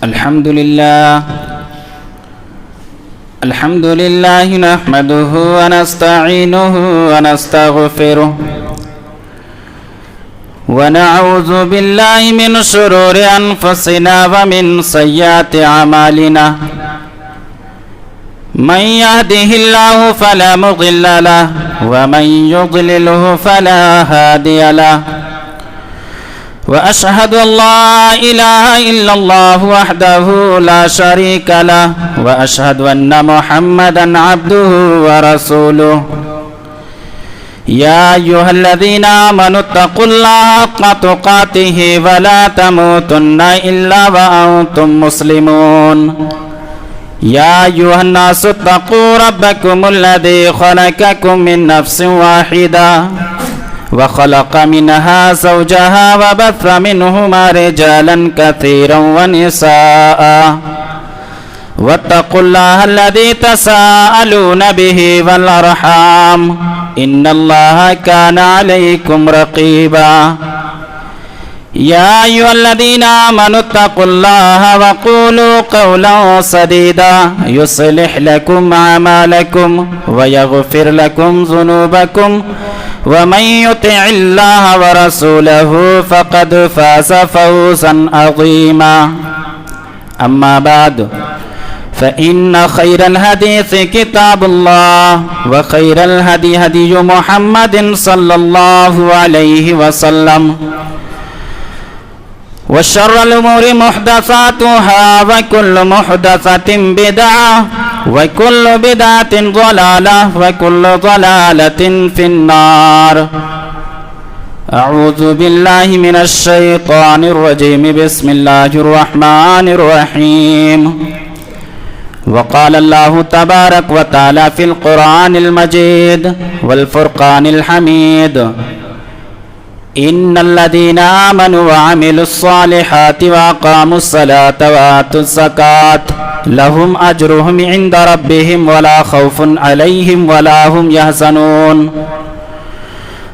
الحمد لله نحمده ونستعينه ونستغفره ونعوذ بالله من شرور أنفسنا ومن سيئات أعمالنا من يهده الله فلا مضل له ومن يضلله فلا هادي له وأشهد أن لا إله إلا الله وحده لا شريك له وأشهد أن محمدا عبده ورسوله يا أيها الذين آمنوا اتقوا الله حق تقاته ولا تموتن إلا وأنتم مسلمون يا أيها الناس اتقوا ربكم الذي خلقكم من نفس واحدة وخلق منها زوجها وبث منهما رجالا كثيرا ونساء واتقوا الله الذي تساءلون به والأرحام إن الله كان عليكم رقيبا يا أيها الذين آمنوا اتقوا الله وقولوا قولا سديدا يصلح لكم أعمالكم ويغفر لكم ذنوبكم ومن يطع الله ورسوله فقد فاز فوزا عظيما أما بعد فإن خير الحديث كتاب الله وخير الهدي هدي محمد صلى الله عليه وسلم وشر الأمور محدثاتها وكل محدثة بدعة وكل بدعة ضلالة وكل ضلالة في النار أعوذ بالله من الشيطان الرجيم بسم الله الرحمن الرحيم وقال الله تبارك وتعالى في القرآن المجيد والفرقان الحميد إن الذين آمنوا وعملوا الصالحات وأقاموا الصلاة وآتوا الزكاة لهم أجرهم عند ربهم ولا خوف عليهم ولا هم يحزنون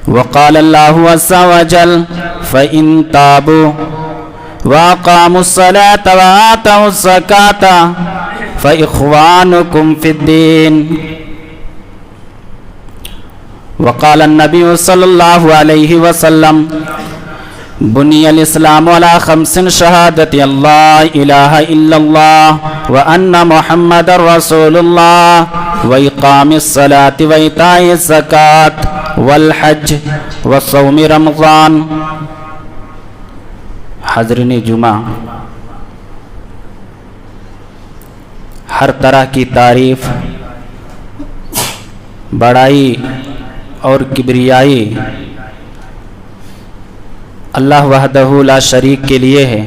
وقال الله عز وجل فإن تابوا وأقاموا الصلاة وآتوا الزكاة فإخوانكم في الدين وقال النبي صلى الله عليه وسلم بني الإسلام على 5 شهادة الله إله إلا الله وأن محمد رسول الله وإقام الصلاة وإيتاء الزكاة والحج وصوم رمضان. حضرین جمعہ، ہر طرح کی تعریف، بڑائی اور کبریائی اللہ وحدہ لا شریک کے لیے ہے،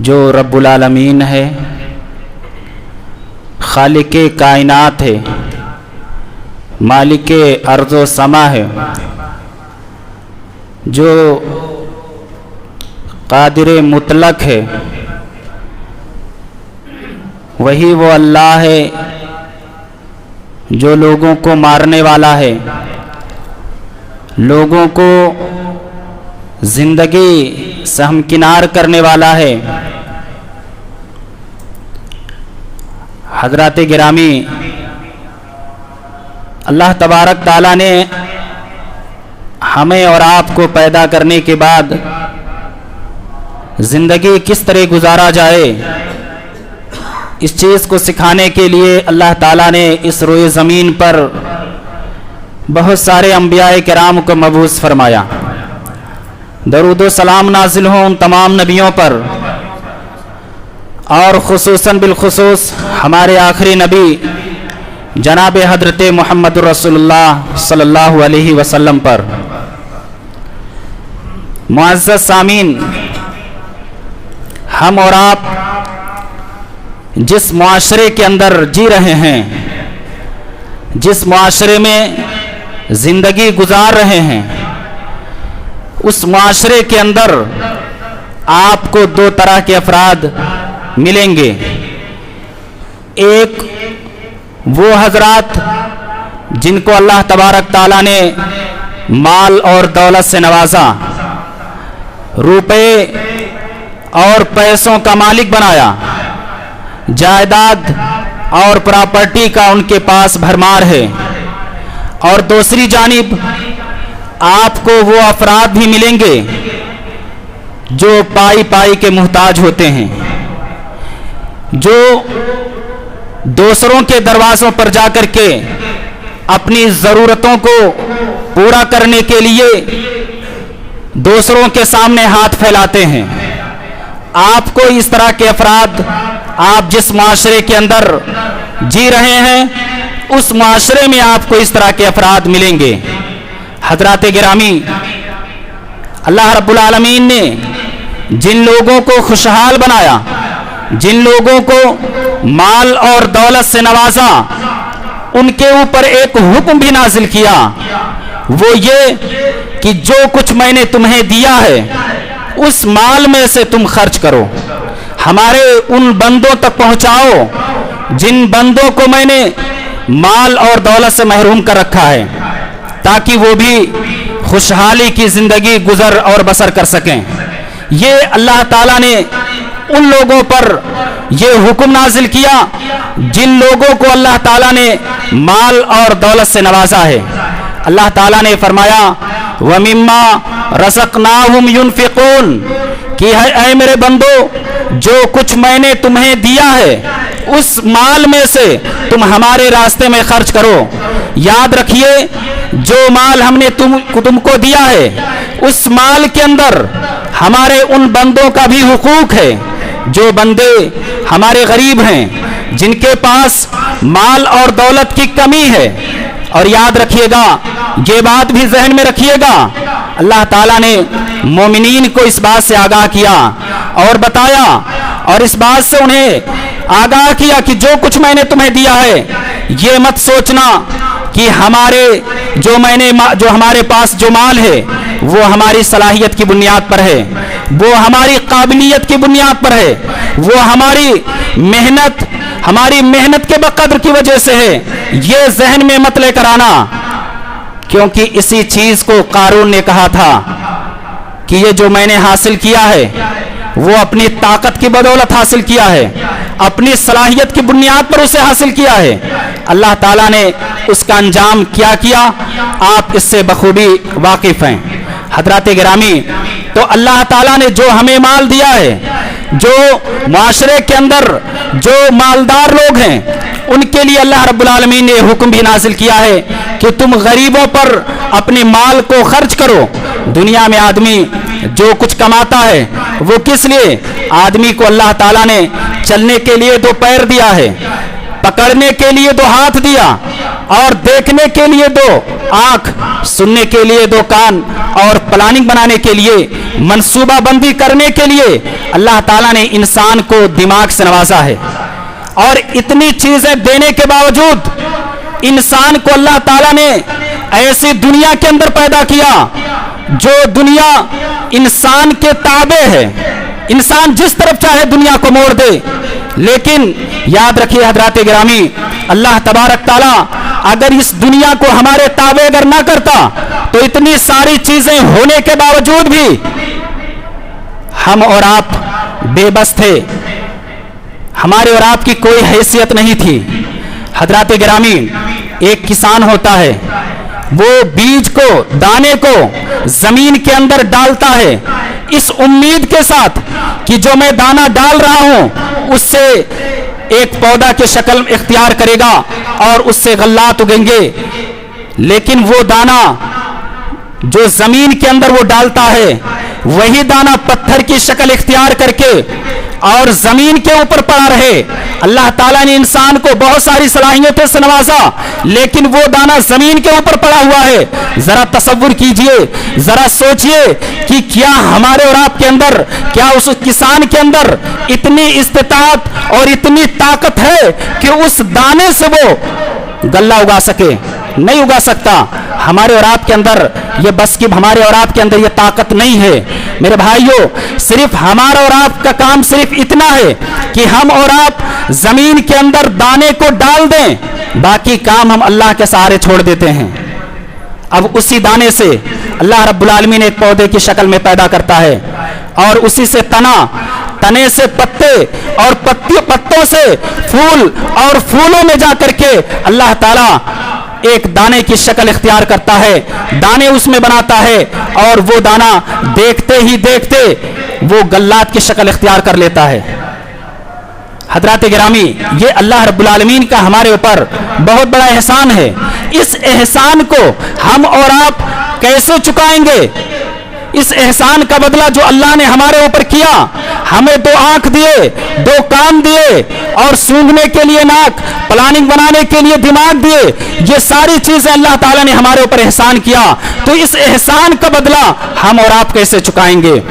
جو رب العالمین ہے، خالق کائنات ہے، مالک ارض و سما ہے، جو قادر مطلق ہے. وہی وہ اللہ ہے جو لوگوں کو مارنے والا ہے، لوگوں کو زندگی سے ہمکنار کرنے والا ہے. حضرات گرامی، اللہ تبارک تعالیٰ نے ہمیں اور آپ کو پیدا کرنے کے بعد زندگی کس طرح گزارا جائے، اس چیز کو سکھانے کے لیے اللہ تعالیٰ نے اس روئے زمین پر بہت سارے انبیاء کرام کو مبعوث فرمایا. درود و سلام نازل ہوں ان تمام نبیوں پر، اور خصوصاً بالخصوص ہمارے آخری نبی جناب حضرت محمد رسول اللہ صلی اللہ علیہ وسلم پر. معزز سامعین، ہم اور آپ جس معاشرے کے اندر جی رہے ہیں، جس معاشرے میں زندگی گزار رہے ہیں، اس معاشرے کے اندر آپ کو 2 طرح کے افراد ملیں گے. ایک وہ حضرات جن کو اللہ تبارک تعالیٰ نے مال اور دولت سے نوازا، روپے और पैसों का मालिक बनाया, जायदाद और प्रॉपर्टी का उनके पास भरमार है। और दूसरी जानिब आपको वो अफराद भी मिलेंगे जो पाई पाई के मुहताज होते हैं, जो दूसरों के दरवाज़ों पर जाकर के अपनी ज़रूरतों को पूरा करने के लिए दूसरों के सामने हाथ फैलाते हैं। आपको इस तरह के अफराद, आप जिस माशरे के अंदर जी रहे हैं उस माशरे में आपको इस तरह के अफराद मिलेंगे। हज़रात गिरामी, अल्लाह रब्बुल आलमीन ने जिन लोगों को खुशहाल बनाया, जिन लोगों को माल और दौलत से नवाजा, उनके ऊपर एक हुक्म भी नाजिल किया, वो ये कि जो कुछ मैंने तुम्हें दिया है उस माल में से तुम खर्च करो, हमारे उन बंदों तक पहुंचाओ जिन बंदों को मैंने माल और दौलत से महरूम कर रखा है, ताकि वो भी खुशहाली की जिंदगी गुजर और बसर कर सकें। ये अल्लाह ताला ने उन लोगों पर ये हुक्म नाजिल किया जिन लोगों को अल्लाह ताला ने माल और दौलत से नवाजा है। अल्लाह ताला ने फरमाया व मिम्मा रज़क़नाहुम युनफ़िक़ून, कि है ऐ मेरे बंदो, जो कुछ मैंने तुम्हें दिया है उस माल में से तुम हमारे रास्ते में खर्च करो। याद रखिए, जो माल हमने तुमको दिया है उस माल के अंदर हमारे उन बंदों का भी हुकूक है, जो बंदे हमारे गरीब हैं, जिनके पास माल और दौलत की कमी है। और याद रखिएगा, ये बात भी जहन में रखिएगा, अल्लाह ताला ने मोमिनीन को इस बात से आगाह किया और बताया और इस बात से उन्हें आगाह किया कि जो कुछ मैंने तुम्हें दिया है, ये मत सोचना कि जो हमारे पास जो माल है वो हमारी सलाहियत की बुनियाद पर है, वो हमारी काबिलियत की बुनियाद पर है, वो हमारी मेहनत के बकद्र की वजह से है। ये जहन में मत लेकर आना, क्योंकि इसी चीज को कारून ने कहा था कि ये जो मैंने हासिल किया है वो अपनी ताकत की बदौलत हासिल किया है, अपनी सलाहियत की बुनियाद पर उसे हासिल किया है। अल्लाह ताला ने उसका अंजाम क्या किया, आप इससे बखूबी वाकिफ हैं। हज़रात गिरामी, तो अल्लाह ताला ने जो हमें माल दिया है, जो माशरे के अंदर जो मालदार लोग हैं, उनके लिए अल्लाह रब्बुल आलमीन ने हुक्म भी नाजिल किया है कि तुम गरीबों पर अपने माल को खर्च करो। दुनिया में आदमी जो कुछ कमाता है वो किस लिए? आदमी को अल्लाह ताला ने चलने के लिए 2 पैर दिया है, पकड़ने के लिए 2 हाथ दिया, और देखने के लिए 2 आंख, सुनने के लिए 2 कान, और प्लानिंग बनाने के लिए, मंसूबा बंदी करने के लिए अल्लाह ताला ने इंसान को दिमाग से नवाजा है। और इतनी चीजें देने के बावजूद इंसान को अल्लाह ताला ने ऐसी दुनिया के अंदर पैदा किया जो दुनिया इंसान के ताबे है, इंसान जिस तरफ चाहे दुनिया को मोड़ दे। लेकिन याद रखिए हज़रात गिरामी, अल्लाह तबारक ताला अगर इस दुनिया को हमारे ताबे अगर ना करता तो इतनी सारी चीजें होने के बावजूद भी हम और आप बेबस थे, हमारे और आपकी कोई हैसियत नहीं थी। हज़रात गिरामी, एक किसान होता है, वो बीज को, दाने को जमीन के अंदर डालता है इस उम्मीद के साथ कि जो मैं दाना डाल रहा हूं उससे एक पौधा की शक्ल इख्तियार करेगा और उससे गल्लात उगेंगे। लेकिन वो दाना जो जमीन के अंदर वो डालता है, वही दाना पत्थर की शक्ल इख्तियार करके और जमीन के ऊपर पड़ा रहे। अल्लाह ताला ने इंसान को बहुत सारी सलाहियतों से नवाजा, लेकिन वो दाना जमीन के ऊपर पड़ा हुआ है। जरा तसव्वुर कीजिए, जरा सोचिए कि क्या हमारे और आपके अंदर, क्या उस किसान के अंदर इतनी इस्तिताअत और इतनी ताकत है कि उस दाने से वो गल्ला उगा सके? नहीं उगा सकता। हमारे और आपके अंदर ये बस की, हमारे और आपके अंदर ये ताकत नहीं है। मेरे भाइयों, सिर्फ हमारा और आपका काम सिर्फ इतना है कि हम और आप जमीन के अंदर दाने को डाल दें, बाकी काम हम अल्लाह के सहारे छोड़ देते हैं। अब उसी दाने से अल्लाह रब्बुल आलमीन एक पौधे की शक्ल में पैदा करता है और उसी से तना तने से पत्ते और पत्तों से फूल और फूलों में जा करके अल्लाह ताला एक दाने की शक्ल इख्तियार करता है, दाने उसमें बनाता है और वो दाना देखते ही देखते वो गल्लात की शक्ल इख्तियार कर लेता है। हजरात गिरामी, ये अल्लाह रब्बुल आलमीन का हमारे ऊपर बहुत बड़ा एहसान है। इस एहसान को हम और आप कैसे चुकाएंगे? इस एहसान का बदला जो अल्लाह ने हमारे ऊपर किया, हमें 2 आंख दिए, 2 कान दिए और सूंघने के लिए नाक, प्लानिंग बनाने के लिए दिमाग दिए, ये सारी चीजें अल्लाह ताला ने हमारे ऊपर एहसान किया। तो इस एहसान का बदला हम और आप कैसे चुकाएंगे?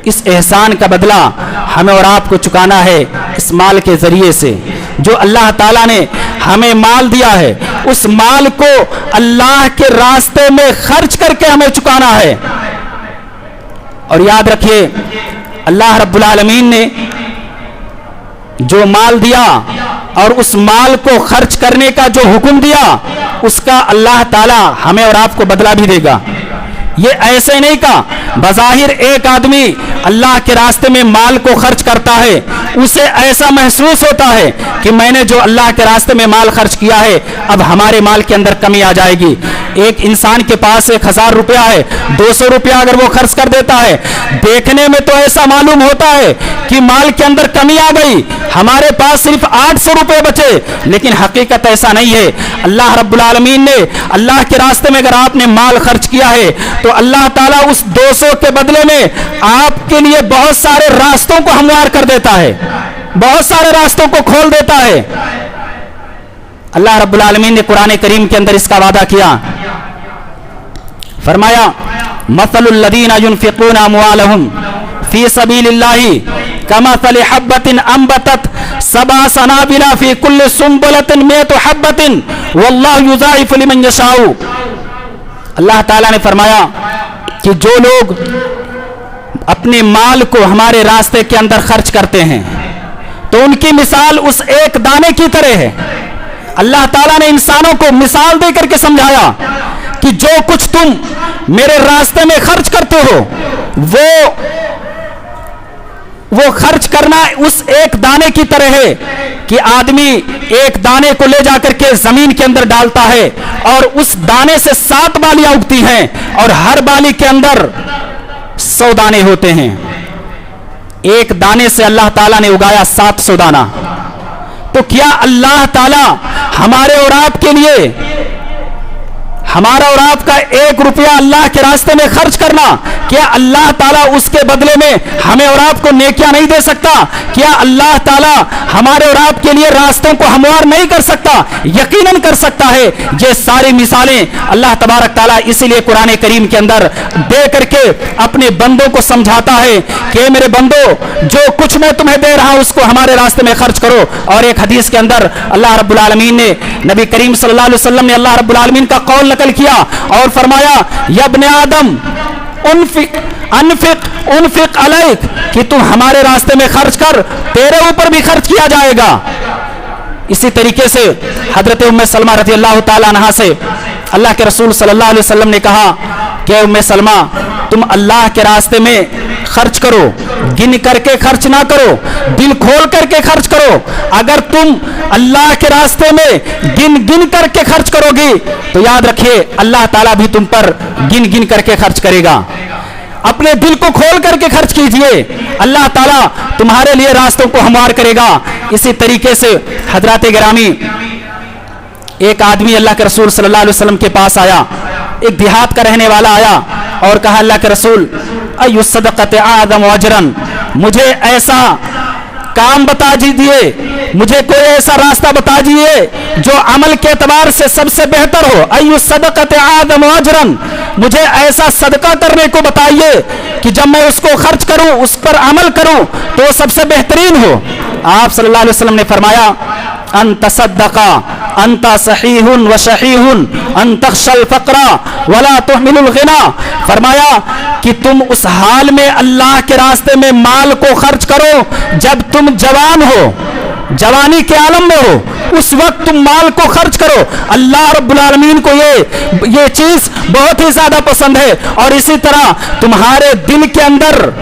इस एहसान का बदला हमें और आपको चुकाना है इस माल के जरिए से। जो अल्लाह ताला ने हमें माल दिया है, उस माल को अल्लाह के रास्ते में खर्च करके हमें चुकाना है। और याद रखिए, अल्लाह रब्बुल आलमीन ने जो माल दिया और उस माल को खर्च करने का जो हुक्म दिया, उसका अल्लाह ताला हमें और आपको बदला भी देगा। ये ऐसे नहीं का बज़ाहिर एक आदमी अल्लाह के रास्ते में माल को खर्च करता है, उसे ऐसा महसूस होता है कि मैंने जो अल्लाह के रास्ते में माल खर्च किया है, अब हमारे माल के अंदर कमी आ जाएगी। एक इंसान के पास 1000 रुपया है, 200 रुपया अगर वो खर्च कर देता है, देखने में तो ऐसा मालूम होता है कि माल के अंदर कमी आ गई, हमारे पास सिर्फ 800 रुपये बचे, लेकिन हकीकत ऐसा नहीं है। अल्लाह रब्बुल आलमीन ने अल्लाह के रास्ते में अगर आपने माल खर्च किया है, तो अल्लाह ताला उस 200 के बदले में आपके लिए बहुत सारे रास्तों को हमवार कर देता है, बहुत सारे रास्तों को खोल देता है। अल्लाह रब्बुल आलमीन ने कुरान करीम के अंदर इसका वादा किया, फरमाया मसलुल लदीना युनफिकूना अमवालहुम फी सबीलिल्लाहि कमसलि हब्बतिन अंबतत सबअ सनाबिला फी कुल्लि सुंबलतिन मिअतु हब्बतिन वल्लाहु युज़ाइफु लिमन यशाउ। अल्लाह ताला ने फरमाया कि जो लोग अपने माल को हमारे रास्ते के अंदर खर्च करते हैं, तो उनकी मिसाल उस एक दाने की तरह है। अल्लाह ताला ने इंसानों को मिसाल देकर के समझाया कि जो कुछ तुम मेरे रास्ते में खर्च करते हो, वो खर्च करना उस एक दाने की तरह है कि आदमी एक दाने को ले जाकर के जमीन के अंदर डालता है और उस दाने से 7 बालियां उगती हैं और हर बाली के अंदर 100 दाने होते हैं। एक दाने से अल्लाह ताला ने उगाया 700 दाना। तो क्या अल्लाह ताला हमारे और आपके लिए, हमारा और आपका 1 रुपया अल्लाह के रास्ते में खर्च करना, क्या अल्लाह ताला उसके बदले में हमें और आपको नेकियां नहीं दे सकता? क्या अल्लाह ताला हमारे और आपके लिए रास्तों को हमवार नहीं कर सकता? यकीनन कर सकता है। ये सारी मिसालें अल्लाह तबारक ताला इसीलिए कुरान करीम के अंदर दे करके अपने बंदों को समझाता है कि मेरे बंदो, जो कुछ मैं तुम्हें दे रहा हूं उसको हमारे रास्ते में खर्च करो। और एक हदीस के अंदर अल्लाह रब्बुल आलमीन ने, नबी करीम सल्लल्लाहु अलैहि वसल्लम ने अल्लाह रब्बुल आलमीन का कौल नकल किया और फरमाया, या इब्ने आदम उनफिक अलैक, कि तुम हमारे रास्ते में खर्च कर, तेरे ऊपर भी खर्च किया जाएगा। इसी तरीके से हजरत उम्मे सलमा रज़ी अल्लाह ताला अन्हा से अल्लाह के रसूल सल्लल्लाहु अलैहि वसल्लम ने कहा कि उम्मे सलमा, तुम अल्लाह के रास्ते में खर्च करो, गिन करके खर्च ना करो, दिल खोल करके खर्च करो। अगर तुम अल्लाह के रास्ते में गिन गिन करके खर्च करोगी, तो याद रखिए अल्लाह ताला भी तुम पर गिन गिन करके खर्च करेगा। अपने दिल को खोल करके खर्च कीजिए, अल्लाह ताला तुम्हारे लिए रास्तों को हमवार करेगा। इसी तरीके से हजरात गिरामी, एक आदमी अल्लाह के रसूल सल्लल्लाहु अलैहि वसल्लम के पास आया, एक देहात का रहने वाला आया और कहा, अल्लाह के रसूल, अय्यु सदक़त आदम अजरन, मुझे ऐसा काम बता दीजिए, मुझे कोई ऐसा रास्ता बता दीजिए जो अमल के एतबार से सबसे बेहतर हो। अय्यु सदक़त आदम अजरन, मुझे ऐसा सदका करने को बताइए कि जब मैं उसको खर्च करूं, उस पर अमल करूं, तो सबसे बेहतरीन हो। आप सल्लल्लाहु अलैहि वसल्लम ने फरमाया, अन तसद्दका अंता सहीहुन व शहीहुन अन तख्शल फकरा वला तुहमिलुल गिना। फरमाया कि तुम उस हाल में अल्लाह के रास्ते में माल को खर्च करो जब तुम जवान हो, जवानी के आलम में हो, उस वक्त तुम माल को खर्च करो। अल्लाह रब्बुल आलमीन को ये चीज बहुत ही ज्यादा पसंद है। और इसी तरह तुम्हारे दिल के अंदर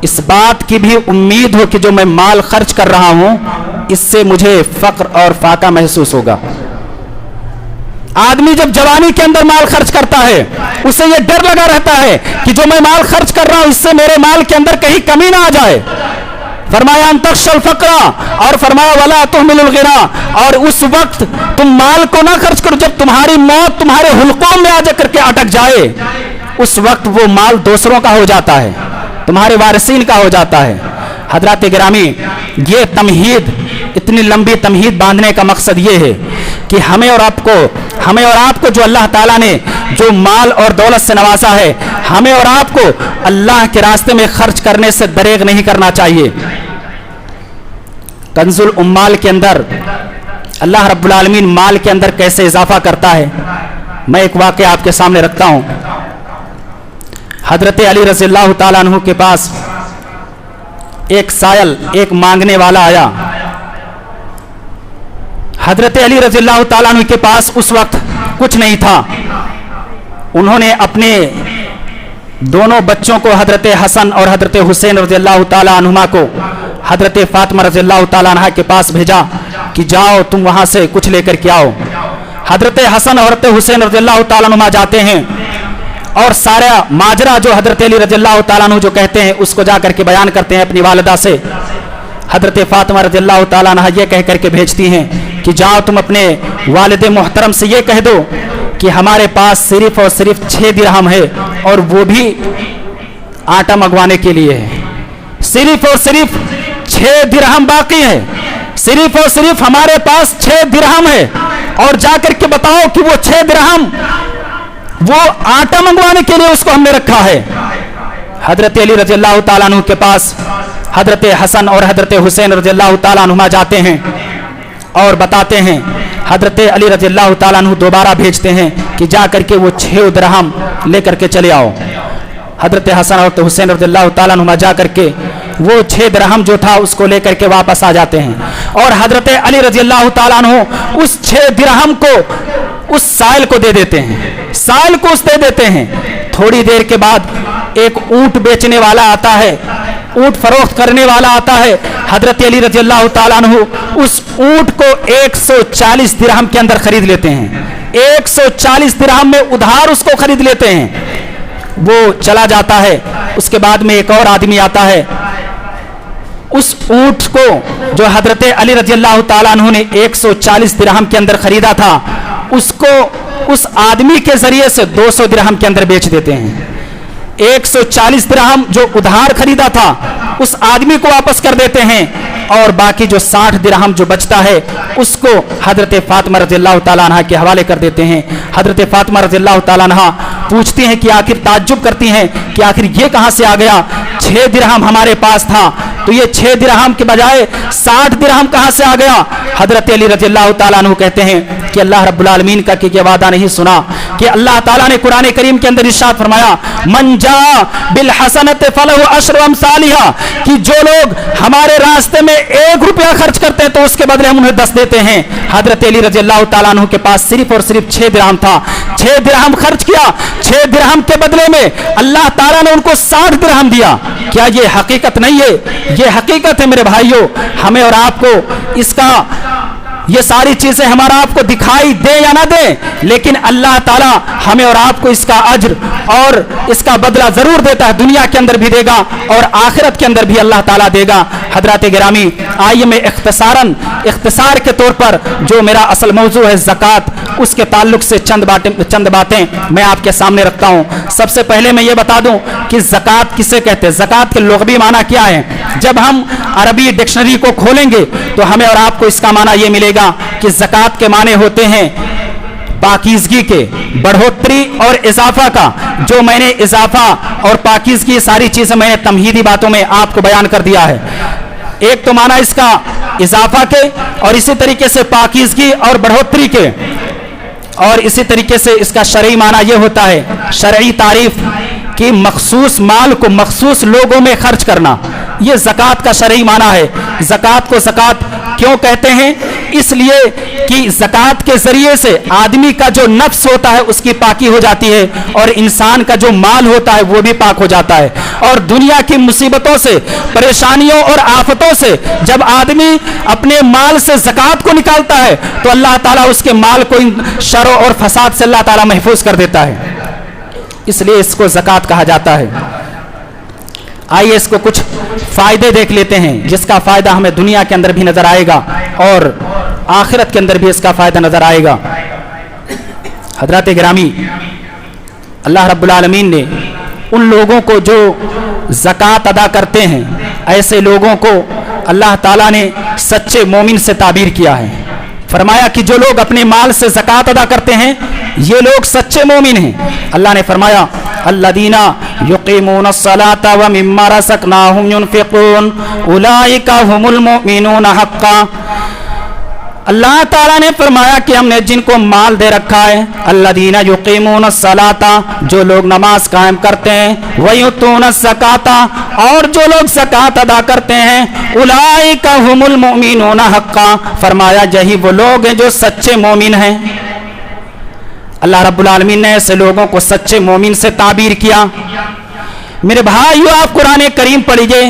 इस बात की भी उम्मीद हो कि जो मैं माल खर्च कर रहा हूं इससे मुझे फक्र और फाका महसूस होगा। आदमी जब जवानी के अंदर माल खर्च करता है उसे यह डर लगा रहता है कि जो मैं माल खर्च कर रहा हूं इससे मेरे माल के अंदर कहीं कमी ना आ जाए। फरमाया अंतक्षल फकरा, और फरमाया वला तुहमिलुल गिना, और उस वक्त तुम माल को ना खर्च करो जब तुम्हारी मौत तुम्हारे हुल्कों में आ जाकर के अटक जाए, उस वक्त वो माल दूसरों का हो जाता है, तुम्हारे वारिसीन का हो जाता है। हजरात गिरामी, ये तमहीद, इतनी लंबी तमहीद बांधने का मकसद ये है कि हमें और आपको जो अल्लाह ताला ने जो माल और दौलत से नवाजा है, हमें और आपको अल्लाह के रास्ते में खर्च करने से दरेग नहीं करना चाहिए। कंजुल उम्माल के अंदर अल्लाह रब्बुल आलमीन माल के अंदर कैसे इजाफा करता है, मैं एक वाक़या आपके सामने रखता हूं। हजरत अली रज़ियल्लाहु ताला अन्हु के पास एक सायल, एक मांगने वाला आया। हजरत अली रज़ियल्लाहु ताला अन्हु के पास उस वक्त कुछ नहीं था। उन्होंने अपने दोनों बच्चों को, हजरत हसन और हजरत हुसैन रज़ियल्लाहु ताला अन्हुमा को, हजरत फातिमा रज़ियल्लाहु ताला अन्हा के पास भेजा कि जाओ तुम वहां से कुछ लेकर के आओ। हजरत हसन और हजरत हुसैन रज़ियल्लाहु ताला अन्हुमा जाते हैं और सारा माजरा जो हजरत अली रज़ियल्लाहु ताला अन्हु जो कहते हैं उसको जाकर के बयान करते हैं अपनी वालिदा से। हजरत फातिमा रज़ियल्लाहु ताला अन्हा ये कह करके भेजती हैं कि जाओ तुम अपने वालिद मोहतरम से ये कह दो कि हमारे पास सिर्फ और सिर्फ 6 दिरहम है और वो भी आटा मंगवाने के लिए है। सिर्फ और सिर्फ 6 दिरहम बाकी है, सिर्फ और सिर्फ हमारे पास 6 दिरहम है, और जाकर के बताओ कि वो 6 दिरहम वो आटा मंगवाने के लिए उसको हमने रखा है। हजरत अली रज़ियल्लाहु ताला अन्हु के पास हजरत हसन और हजरत हुसैन रज़ियल्लाहु ताला अन्हुमा जाते हैं और बताते हैं। हजरत अली रज़ियल्लाहु ताला अन्हु दोबारा भेजते हैं कि जा करके वो 6 दिरहम लेकर के चले आओ। हजरत हसन और हुसैन रज़ियल्लाहु ताला अन्हुमा जा करके वो 6 दिरहम जो था उसको लेकर के वापस आ जाते हैं, और हजरत अली रज़ियल्लाहु ताला अन्हु उस 6 दिरहम को उस साइल को दे देते हैं, साइल को उस दे देते हैं। थोड़ी देर के बाद एक ऊंट बेचने वाला आता है, ऊंट फरोख्त करने वाला आता है। हजरत अली रज़ियल्लाहु ताला अन्हु उस ऊंट को 140 दिरहम के अंदर खरीद लेते हैं, 140 दिरहम में उधार उसको खरीद लेते हैं। वो चला जाता है। उसके बाद में एक और आदमी आता है, उस ऊंट को जो हजरत अली रज़ियल्लाहु ताला अन्हु ने 140 दिरहम के अंदर खरीदा था उसको उस आदमी के जरिए से 200 दिरहम के अंदर बेच देते हैं। 140 दिरहम जो उधार खरीदा था उस आदमी को वापस कर देते हैं, और बाकी जो 60 दिरहम जो बचता है उसको हजरत फातिमा रज़ियल्लाहु ताला अन्हा के हवाले कर देते हैं। हजरत फातिमा रज़ियल्लाहु ताला अन्हा पूछती हैं कि आखिर, ताज्जुब करती हैं कि आखिर ये कहां से आ गया, 6 दिरहम हमारे पास था तो ये 6 दिरहम के बजाय 60 दिरहम कहां से आ गया। हजरत अली रज़ियल्लाहु ताला अन्हु कहते हैं कि अल्लाह रब्बुल आलमीन का कि वादा नहीं सुना कि अल्लाह ताला ने कुरान करीम के अंदर इरशाद फरमाया, मन जा बिल हसनत फलहु अशरु अमसालिहा, कि जो लोग हमारे रास्ते में 1 रुपया खर्च करते हैं तो उसके बदले हम उन्हें 10 देते हैं। हजरत अली रज़ियल्लाहु ताला अन्हु के पास सिर्फ और सिर्फ 6 दिरहम था, 6 दिरहम खर्च किया, 6 दिरहम के बदले में अल्लाह ताला ने उनको 60 दिरहम दिया। क्या ये हकीकत नहीं है? ये हकीकत है मेरे भाइयों। हमें और आपको इसका, ये सारी चीजें हमारा आपको दिखाई दे या ना दे, लेकिन अल्लाह ताला हमें और आपको इसका अज्र और इसका बदला जरूर देता है, दुनिया के अंदर भी देगा और आखिरत के अंदर भी अल्लाह ताला देगा। हजरात गिरामी, आइए मैं इख्तिसार के तौर पर जो मेरा असल मौजू है ज़कात, उसके ताल्लुक से चंद बातें मैं आपके सामने रखता हूँ। सबसे पहले मैं ये बता दूं कि ज़कात किसे कहते हैं, ज़कात के लुग़वी माना क्या है। जब हम अरबी डिक्शनरी को खोलेंगे तो हमें और आपको इसका माना ये मिलेगा कि ज़कात के माने होते हैं पाकीज़गी के, बढ़ोतरी और इजाफा का। जो मैंने इजाफा और पाकीज़गी सारी चीजें मैंने तमहीदी बातों में आपको बयान कर दिया है। एक तो माना इसका इजाफा के, और इसी तरीके से पाकीज़गी और बढ़ोतरी के, और इसी तरीके से इसका शरई माना यह होता है, शरई तारीफ कि मखसूस माल को मखसूस लोगों में खर्च करना, यह ज़कात का शरई माना है। ज़कात को ज़कात क्यों कहते हैं? इसलिए कि ज़कात के जरिए से आदमी का जो नफ्स होता है उसकी पाकी हो जाती है और इंसान का जो माल होता है वो भी पाक हो जाता है। और दुनिया की मुसीबतों से, परेशानियों और आफतों से जब आदमी अपने माल से ज़कात को निकालता है तो अल्लाह ताला उसके माल को इन शर और फसाद से अल्लाह ताला महफूज कर देता है, इसलिए इसको ज़कात कहा जाता है। आइए इसको कुछ फायदे देख लेते हैं जिसका फायदा हमें दुनिया के अंदर भी नजर आएगा और आखिरत के अंदर भी इसका फायदा नजर आएगा। हजरत गिरामी, अल्लाह रब्बुल आलमीन ने उन लोगों को जो ज़कात अदा करते हैं, ऐसे लोगों को अल्लाह ताला ने सच्चे मोमिन से ताबीर किया है। फरमाया कि जो लोग अपने माल से ज़कात अदा करते हैं ये लोग सच्चे मोमिन हैं। अल्लाह ने फरमाया अल्लदीना युकीमूनस्सलाता व मिम्मा रज़क़नाहुम युनफ़िक़ून उलाइका हुमुल मुमिनून हक़्क़ा। अल्लाह ताला ने फरमाया कि हमने जिनको माल दे रखा है, अल्लदीना युकीमूनस्सलाता, जो लोग नमाज कायम करते हैं, व युतूनज़्ज़काता, और जो लोग ज़कात अदा करते हैं, उलाइका हुमुल मुमिनून हक़्क़ा, फरमाया यही वो लोग हैं जो सच्चे मोमिन हैं। अल्लाह रब्बुल आलमीन ने ऐसे लोगों को सच्चे मोमिन से ताबीर किया। मेरे भाइयों, आप कुरान करीम पढ़िए,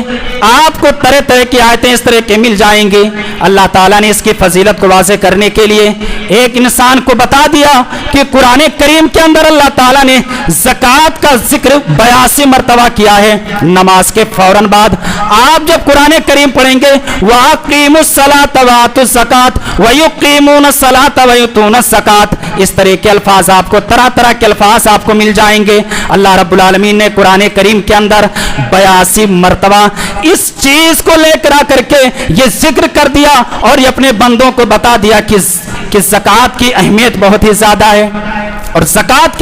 आपको तरह तरह की आयतें इस तरह के मिल जाएंगे। अल्लाह ताला ने इसकी फजीलत को वाज़े करने के लिए एक इंसान को बता दिया कि कुरान करीम के अंदर अल्लाह ताला ने ज़कात का जिक्र 82 मरतबा किया है नमाज के फौरन बाद। आप जब कुरान करीम पढ़ेंगे वअक़ीमुस्सलाता व आतुज़्ज़कात व युक़ीमूनस्सलाता व युतूनज़्ज़कात, इस तरह के अल्फाज आपको, तरह तरह के अल्फाज आपको मिल जाएंगे। अल्लाह रब्बुल आलमीन ने कुरान करीम के अंदर 82 मरतबा इस चीज को लेकर आकर के ये जिक्र कर दिया और ये अपने बंदों को बता दिया कि ज़कात की अहमियत बहुत ही ज्यादा है। और ज़कात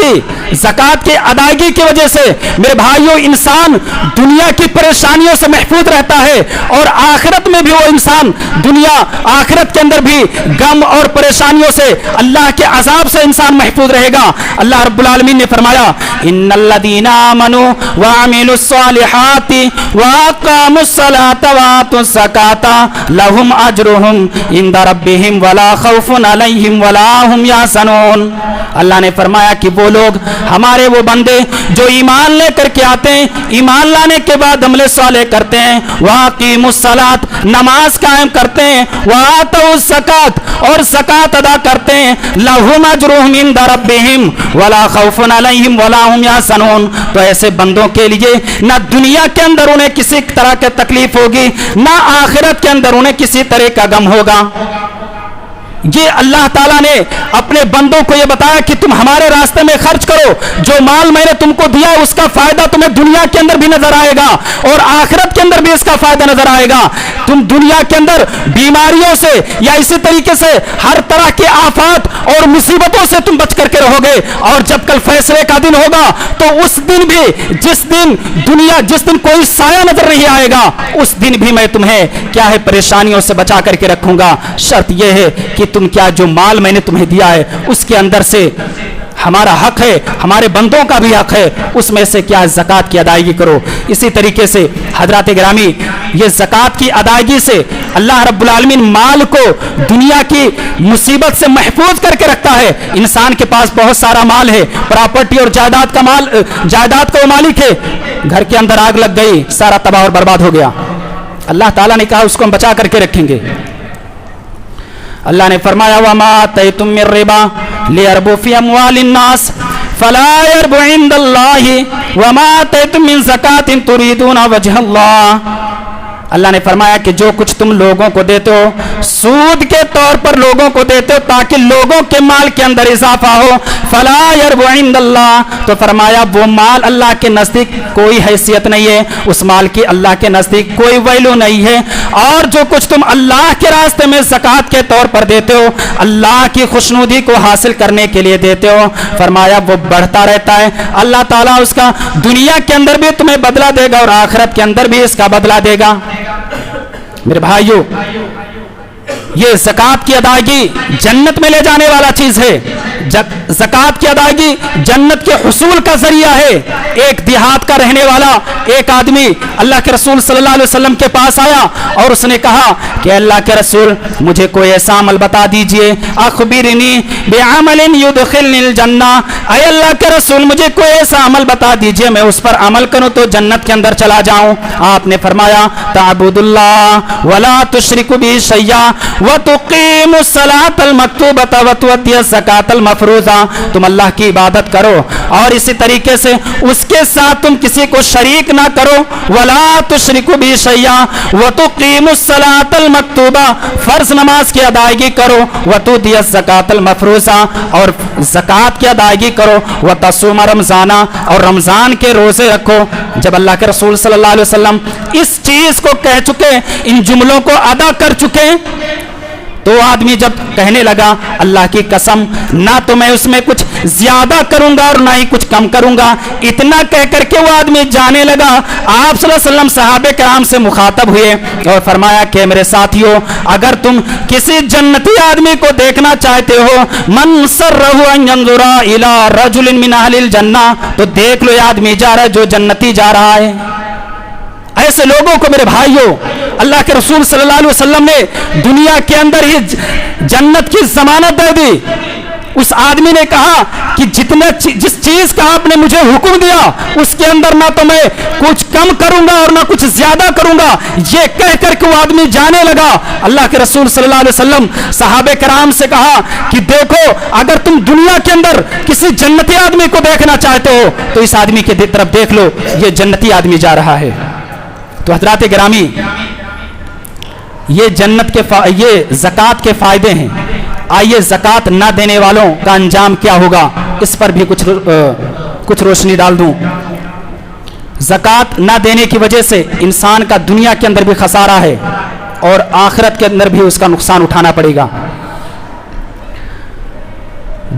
की अदायगी की वजह से मेरे भाइयों इंसान दुनिया की परेशानियों से महफूज रहता है और आखिरत में भी वो इंसान दुनिया आखिरत के अंदर भी गम और परेशानियों से, अल्लाह के अजाब से इंसान महफूज रहेगा। अल्लाह रब्बुल आलमीन ने फरमाया इन्नल्लज़ीना आमनू व अमिलुस्सालिहाति व अक़ामुस्सलाता व आतुज़्ज़काता लहुम अज्रुहुम इंदा रब्बिहिम वला खौफुन अलैहिम वला हुम यहज़नून। अल्लाह ने फरमाया कि वो लोग, हमारे वो बंदे जो ईमान लेकर के आते हैं, ईमान लाने के बाद अमल सालेह करते हैं, वअक़ीमुस्सलात, नमाज कायम करते हैं, वआतुज़्ज़कात, और ज़कात अदा करते हैं, लहुम अज्रुहुम इंदा रब्बिहिम वला खौफुन अलैहिम वला हुम यहज़नून। तो ऐसे बंदों के लिए ना दुनिया के अंदर उन्हें किसी तरह की तकलीफ होगी, ना आखिरत के अंदर उन्हें किसी तरह का गम होगा। ये अल्लाह ताला ने अपने बंदों को ये बताया कि तुम हमारे रास्ते में खर्च करो, जो माल मैंने तुमको दिया है उसका फायदा तुम्हें दुनिया के अंदर भी नजर आएगा और आखिरत के अंदर भी इसका फायदा नजर आएगा। तुम दुनिया के अंदर बीमारियों से या इसी तरीके से हर तरह के आफत और मुसीबतों से तुम बच करके रहोगे, और जब कल फैसले का दिन होगा तो उस दिन भी, जिस दिन कोई साया नजर नहीं आएगा, उस दिन भी मैं तुम्हें क्या है परेशानियों से बचा करके रखूंगा। शर्त यह है कि तुम क्या, जो माल मैंने तुम्हें दिया है उसके अंदर से हमारा हक है, हमारे बंदों का भी हक है, उसमें से क्या है ज़कात की अदायगी करो। इसी तरीके से हजरत गिरामी, ये ज़कात की अदायगी से अल्लाह रब्बुल आलमीन माल को दुनिया की मुसीबत से महफूज करके रखता है। इंसान के पास बहुत सारा माल है, प्रॉपर्टी और जायदाद का वो मालिक है, घर के अंदर आग लग गई, सारा तबाह और बर्बाद हो गया। अल्लाह ताला ने कहा उसको हम बचा करके रखेंगे। अल्लाह ने फरमाया वमा आतैतुम मिर रिबा लियरबु फी अमवालिन नास फला यरबु इंदल्लाहि वमा आतैतुम मिन ज़कातिन तुरीदूना वजहल्लाह। अल्लाह ने फरमाया कि जो कुछ तुम लोगों को देते हो सूद के तौर पर लोगों को देते हो ताकि लोगों के माल के अंदर इजाफा हो, फला यरबु इंदल्लाह, तो फरमाया वो माल अल्लाह के नजदीक कोई हैसियत नहीं है, उस माल की अल्लाह के नजदीक कोई वैल्यू नहीं है। और जो कुछ तुम अल्लाह के रास्ते में ज़कात के तौर पर देते हो, अल्लाह की खुशनुदी को हासिल करने के लिए देते हो, फरमाया वो बढ़ता रहता है। अल्लाह ताला उसका दुनिया के अंदर भी तुम्हें बदला देगा और आखिरत के अंदर भी इसका बदला देगा। मेरे भाइयों, یہ زکات کی ادائیگی جنت میں لے جانے والا چیز ہے. زکات کی ادائیگی جنت کے حصول کا ذریعہ ہے. ایک دیہات کا رہنے والا ایک آدمی اللہ کے رسول صلی اللہ علیہ وسلم کے پاس آیا اور اس نے کہا کہ اللہ کے رسول مجھے کوئی ایسا عمل بتا دیجئے, اخبرنی بعمل یدخلنی الجنہ, اے اللہ کے رسول مجھے کوئی ایسا عمل بتا دیجئے میں اس پر عمل کروں تو جنت کے اندر چلا جاؤں. آپ نے فرمایا تعبد اللہ ولا تشرک به شیئا وتقیم الصلاۃ المکتوبۃ وتؤتی الزکاۃ المفروضہ, تم اللہ کی عبادت کرو اور اسی طریقے سے اس کے ساتھ تم کسی کو شریک نہ کرو. ولا تشرک به شیئا وتقیم الصلاۃ المکتوبہ, فرض نماز کی ادائیگی کرو. وتؤتی الزکاۃ المفروضہ, اور زکات کی ادائیگی کرو. وتصوم رمضان, اور رمضان کے روزے رکھو. جب اللہ کے رسول صلی اللہ علیہ وسلم اس چیز کو کہہ چکے, ان جملوں کو ادا کر چکے, تو آدمی جب کہنے لگا اللہ کی قسم نہ تو میں اس میں کچھ زیادہ کروں گا اور نہ ہی کچھ کم کروں گا, اتنا کہہ کر کے وہ آدمی جانے لگا. آپ صلی اللہ علیہ وسلم صحابہ کرام سے مخاطب ہوئے اور فرمایا کہ میرے ساتھیو, اگر تم کسی جنتی آدمی کو دیکھنا چاہتے ہو, من سرہ ان ينظر الى رجل من اہل الجنہ, تو دیکھ لو یہ آدمی جا رہا ہے جو جنتی جا رہا ہے. ایسے لوگوں کو میرے بھائیوں اللہ کے رسول صلی اللہ علیہ وسلم نے دنیا کے اندر ہی جنت کی ضمانت دے دی. اس آدمی نے کہا کہ جس چیز کا آپ نے مجھے حکم دیا اس کے اندر نہ تو میں کچھ کم کروں گا اور نہ کچھ زیادہ کروں گا. یہ کہہ کر کے وہ آدمی جانے لگا. اللہ کے رسول صلی اللہ علیہ وسلم صحابہ کرام سے کہا کہ دیکھو اگر تم دنیا کے اندر کسی جنتی آدمی کو دیکھنا چاہتے ہو تو اس آدمی کے طرف دیکھ لو, یہ جنتی آدمی جا رہا ہے. تو حضرات گرامی, یہ جنت کے یہ زکات کے فائدے ہیں. آئیے زکات نہ دینے والوں کا انجام کیا ہوگا اس پر بھی کچھ روشنی ڈال دوں. زکات نہ دینے کی وجہ سے انسان کا دنیا کے اندر بھی خسارہ ہے اور آخرت کے اندر بھی اس کا نقصان اٹھانا پڑے گا.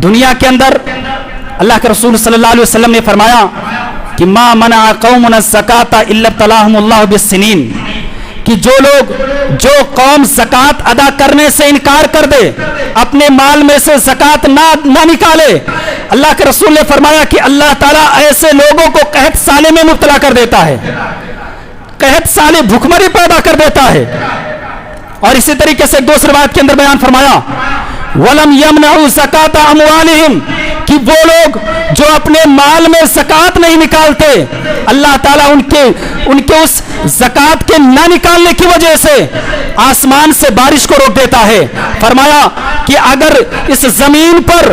دنیا کے اندر اللہ کے رسول صلی اللہ علیہ وسلم نے فرمایا کہ ما منع قوم الزکاۃ الا ابتلاهم اللہ بالسنین, کہ جو قوم زکات ادا کرنے سے انکار کر دے, اپنے مال میں سے زکات نہ نکالے, اللہ کے رسول نے فرمایا کہ اللہ تعالیٰ ایسے لوگوں کو قحط سالے میں مبتلا کر دیتا ہے, قحط سالے بھوکمری پیدا کر دیتا ہے. اور اسی طریقے سے ایک دوسری روایت کے اندر بیان فرمایا وَلَمْ يَمْنَعُوا زَكَاةَ أَمْوَالِهِمْ, کہ وہ لوگ جو اپنے مال میں زکات نہیں نکالتے, اللہ تعالیٰ ان کے اس زکات کے نہ نکالنے کی وجہ سے آسمان سے بارش کو روک دیتا ہے. فرمایا کہ اگر اس زمین پر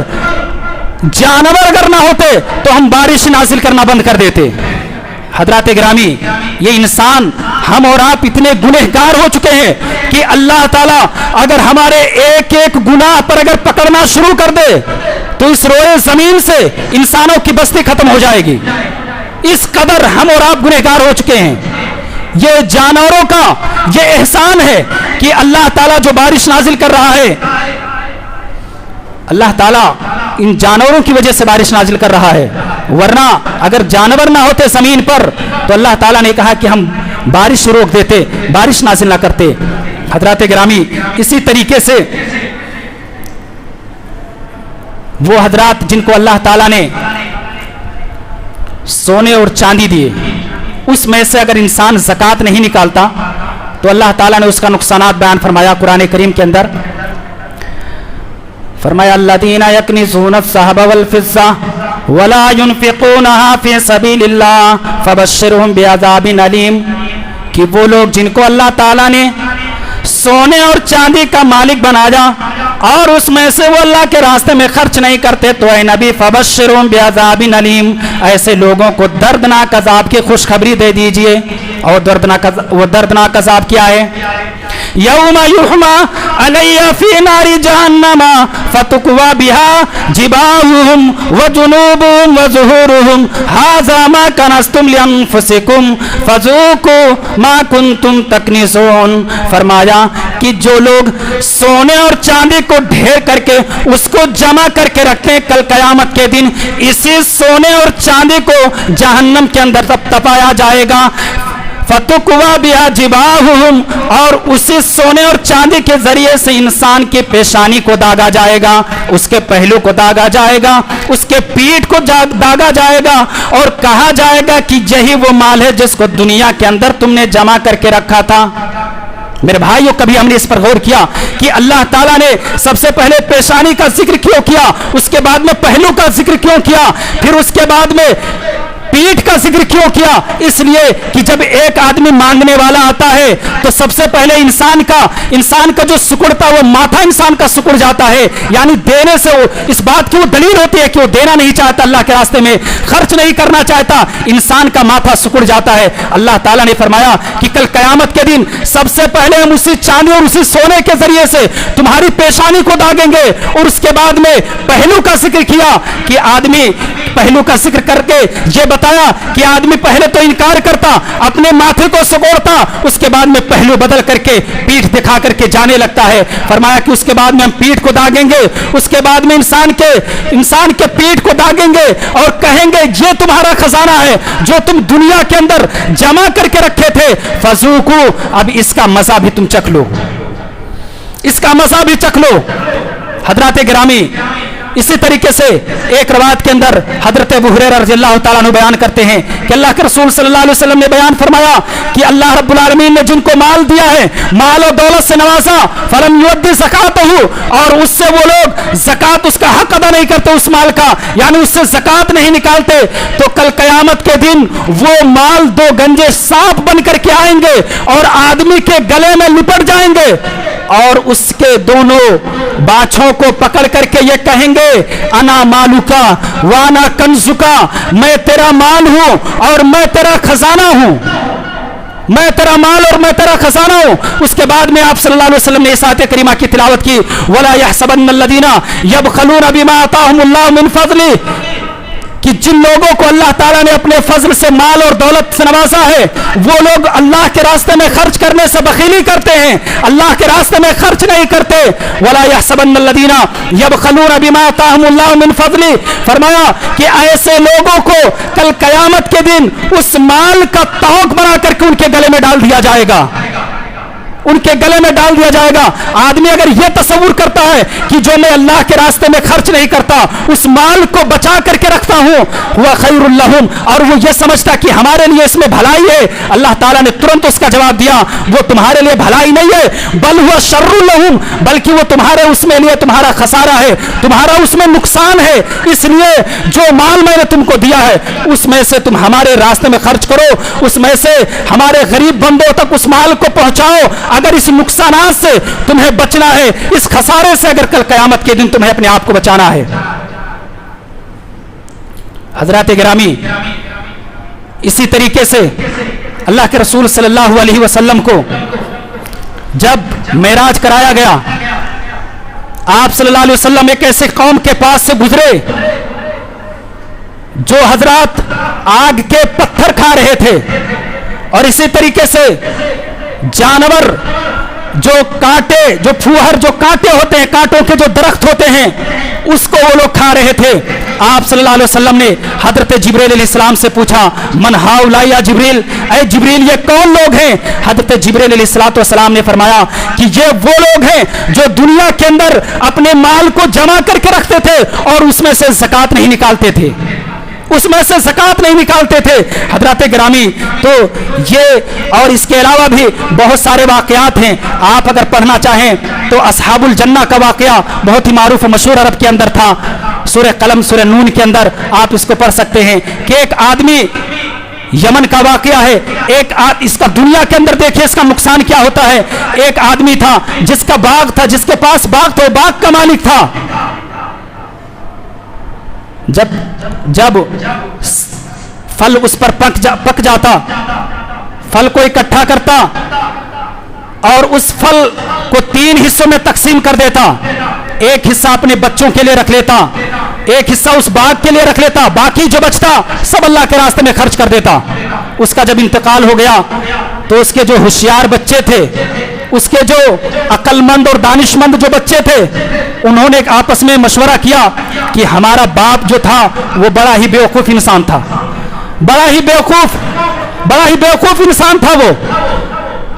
جانور اگر نہ ہوتے تو ہم بارش نازل کرنا بند کر دیتے. حضرات گرامی, یہ انسان ہم اور آپ اتنے گنہگار ہو چکے ہیں کہ اللہ تعالیٰ اگر ہمارے ایک ایک گناہ پر اگر پکڑنا شروع کر دے تو اس روئے زمین سے انسانوں کی بستی ختم ہو جائے گی. اس قدر ہم اور آپ گنہگار ہو چکے ہیں. یہ جانوروں کا یہ احسان ہے کہ اللہ تعالیٰ جو بارش نازل کر رہا ہے, اللہ تعالیٰ ان جانوروں کی وجہ سے بارش نازل کر رہا ہے, ورنہ اگر جانور نہ ہوتے زمین پر تو اللہ تعالیٰ نے کہا کہ ہم بارش روک دیتے, بارش نازل نہ کرتے. حضرات گرامی, اسی طریقے سے وہ حضرات جن کو اللہ تعالیٰ نے سونے اور چاندی دیے, اس میں سے اگر انسان زکات نہیں نکالتا تو اللہ تعالیٰ نے اس کا نقصانات بیان فرمایا قرآن کریم کے اندر. فرمایا الذین یکنزون الذھب والفضہ ولا ينفقونها فی سبیل اللہ فبشرهم بعذاب علیم, کہ وہ لوگ جن کو اللہ تعالیٰ نے سونے اور چاندی کا مالک بنایا اور اس میں سے وہ اللہ کے راستے میں خرچ نہیں کرتے تو اے نبی فبشرهم بعذاب علیم, ایسے لوگوں کو دردناک عذاب کی خوشخبری دے دیجئے. اور دردناک عذاب کیا ہے؟ یوم یحما علی فی نار جہنم فتکوی بها جباہہم وجنوبہم وظہورہم ھذا ما کنزتم لانفسکم فذوقوا ما کنتم تکنزون. فرمایا کہ جو لوگ سونے اور چاندی کو ڈھیر کر کے اس کو جمع کر کے رکھتے ہیں, کل قیامت کے دن اسی سونے اور چاندی کو جہنم کے اندر تپایا جائے گا. फतुकवा बिहा जिबाहुहुम, और उसी सोने और चांदी के जरिए से इंसान की पेशानी को दागा जाएगा, उसके पहलू को दागा जाएगा, उसके पीठ को दागा जाएगा, और कहा जाएगा कि यही वो माल है जिसको दुनिया के अंदर तुमने जमा करके रखा था। मेरे भाइयों, कभी हमने इस पर गौर किया कि अल्लाह ताला ने सबसे पहले पेशानी का जिक्र क्यों किया, उसके बाद में पहलू का जिक्र क्यों किया, फिर उसके बाद में पीठ का जिक्र क्यों किया? इसलिए कि जब एक आदमी मांगने वाला आता है तो सबसे पहले इंसान का जो सिकुड़ता वो माथा इंसान का सिकुड़ जाता है, यानी देने से इस बात की वो दलील होती है कि वो देना नहीं चाहता, अल्लाह के रास्ते में खर्च नहीं करना चाहता, इंसान का माथा सिकुड़ जाता है। अल्लाह ताला ने फरमाया कि कल कयामत के दिन सबसे पहले हम उसी चांदी और उसी सोने के जरिए से तुम्हारी पेशानी को दागेंगे, और उसके बाद में पहलू का जिक्र किया कि आदमी पहलू का जिक्र करके ये बताया कि आदमी पहले तो इनकार करता, अपने माथे को सिकोड़ता, उसके बाद में पहलू बदल करके पीठ दिखा करके जाने लगता है। फरमाया कि उसके बाद में हम पीठ को दागेंगे, उसके बाद में इंसान के पीठ को दागेंगे और कहेंगे ये तुम्हारा खजाना है जो तुम दुनिया के अंदर जमा करके रखे थे, फजूकू, अब इसका मजा भी तुम चख लो, इसका मजा भी चख लो। हजरात गिरामी, इसी तरीके से एक रवायत के अंदर हजरत अबू हुरैरा रज़ियल्लाहु ताला अन्हु बयान करते हैं कि अल्लाह के रसूल सल्लल्लाहु अलैहि वसल्लम ने बयान फरमाया कि अल्लाह रब्बुल आलमीन ने जिनको माल दिया है, माल और दौलत से नवाजा, फलम युद्दी ज़कातहु, और उससे वो लोग ज़कात, उसका हक अदा नहीं करते उस माल का, यानी उससे ज़कात नहीं निकालते, तो कल क़यामत के दिन वो माल दो गंजे सांप बन करके आएंगे और आदमी के गले में लिपट जाएंगे, और उसके दोनों बाछों को पकड़ करके ये कहेंगे अना मालुका वाना कंजुका, मैं तेरा माल हूं और मैं तेरा खजाना हूं, मैं तेरा माल और मैं तेरा खजाना हूं। उसके बाद में आप सल्लल्लाहु अलैहि वसल्लम ने इस आयत करीमा की तिलावत की, वला यहसबन्नल्लज़ीना यबखलूना बिमा आताहुमुल्लाहु मिन फज़ली, कि जिन लोगों को अल्लाह ताला ने अपने फजल से माल और दौलत से नवाजा है वो लोग अल्लाह के रास्ते में खर्च करने से बखीली करते हैं, अल्लाह के रास्ते में खर्च नहीं करते। वला यहसबन्नल्लज़ीना यबखलूना बिमा आताहुमुल्लाहु मिन फज़ली, फरमाया कि ऐसे लोगों को कल कयामत के दिन उस माल का तौक बना करके उनके गले में डाल दिया जाएगा, उनके गले में डाल दिया जाएगा। आदमी अगर यह तस्वुर करता है कि जो मैं अल्लाह के रास्ते में खर्च नहीं करता, उस माल को बचा करके रखता हूं, वह खैरुल लहुम, और वो ये समझता कि हमारे लिए इसमें भलाई है, अल्लाह ताला ने तुरंत उसका जवाब दिया, वो तुम्हारे लिए भलाई नहीं है, बल हुआ शर्रुल लहुम, बल्कि वो तुम्हारे उसमें लिए तुम्हारा खसारा है, तुम्हारा उसमें नुकसान है। इसलिए जो माल मैंने तुमको दिया है उसमें से तुम हमारे रास्ते में खर्च करो, उसमें से हमारे गरीब बंदों तक उस माल को पहुंचाओ। अगर इस नुकसानात से तुम्हें बचना है, इस खसारे से अगर कल कयामत के दिन तुम्हें अपने आप को बचाना है। हजरात गिरामी, इसी तरीके से अल्लाह के रसूल सल्लल्लाहु अलैहि वसल्लम को जब मेराज कराया गया, आप सल्लल्लाहु अलैहि वसल्लम एक ऐसे कौम के पास से गुजरे जो हजरात आग के पत्थर खा रहे थे, और इसी तरीके से जानवर जो कांटे, जो फूहर, जो कांटे होते हैं, कांटों के जो दरख्त होते हैं, उसको वो लोग खा रहे थे। आप सल्लल्लाहु अलैहि वसल्लम ने हजरत जिब्रील अलैहिस्सलाम से पूछा, मन हाउलाई या जिब्रील, ऐ जिब्रील ये कौन लोग हैं? हजरत जिब्रील अलैहिस्सलाम ने फरमाया कि ये वो लोग हैं जो दुनिया के अंदर अपने माल को जमा करके रखते थे और उसमें से ज़कात नहीं निकालते थे, उसमें से ज़कात नहीं निकालते थे। हजरत गिरामी, तो ये और इसके अलावा भी बहुत सारे वाक़यात हैं, आप अगर पढ़ना चाहें तो असहाबुल जन्ना का वाक़या बहुत ही मारूफ मशहूर अरब के अंदर था, सूरह कलम सूरह नून के अंदर आप इसको पढ़ सकते हैं कि एक आदमी, यमन का वाक़या है, इसका दुनिया के अंदर देखिए इसका नुकसान क्या होता है। एक आदमी था जिसका बाग था, जिसके पास बाग था, बाग का मालिक था। जब फल उस पर पक जाता, फल को इकट्ठा करता और उस फल को 3 हिस्सों में तकसीम कर देता। एक हिस्सा अपने बच्चों के लिए रख लेता, एक हिस्सा उस बाग के लिए रख लेता, बाकी जो बचता सब अल्लाह के रास्ते में खर्च कर देता। उसका जब इंतकाल हो गया तो उसके जो होशियार बच्चे थे, उसके जो अक्लमंद और दानिशमंद जो बच्चे थे, उन्होंने आपस में मशवरा किया कि हमारा बाप जो था वो बड़ा ही बेवकूफ इंसान था, बड़ा ही बेवकूफ, बड़ा ही बेवकूफ इंसान था वो।